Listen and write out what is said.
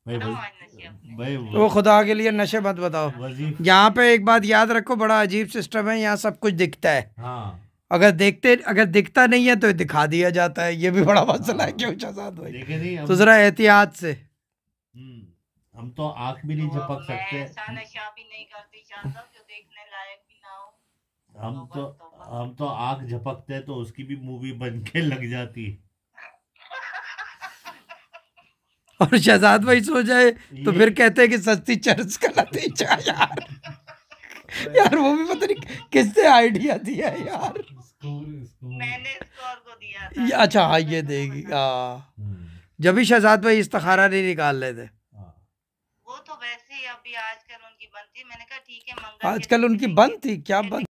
भाई भाई वो खुदा के लिए नशे मत बताओ। वजीफ यहाँ पे एक बात याद रखो, बड़ा अजीब सिस्टम है, यहाँ सब कुछ दिखता है। हाँ अगर दिखता नहीं है तो दिखा दिया जाता है, ये भी बड़ा मसला है। हाँ। क्यों शहजाद भाई? देखे नहीं तो हम। जरा एहतियात से। हम तो आंख भी नहीं तो अब झपक मैं सकते। ऐसा नशा भी नहीं करती शाह साहब जो देखने लायक भी ना हो। हम तौबा तो तौबा। हम तो आंख झपकते हैं तो उसकी भी मूवी बन के लग जाती। और शहजाद भाई सो जाए तो ये फिर कहते हैं कि सस्ती चर्च का नतीजा यार। यार वो भी पता नहीं किससे आइडिया दिया है यार। मैंने स्कोर को दिया था। अच्छा हाँ, ये तो देगी बता। जब भी शहजाद भाई इस्तिखारा नहीं निकाल लेते। वो तो वैसे ही अभी आजकल उनकी बनती, मैंने कहा ठीक है मंगल के आजकल दिन उनकी मिलेंगे। बंद थी क्या? बंद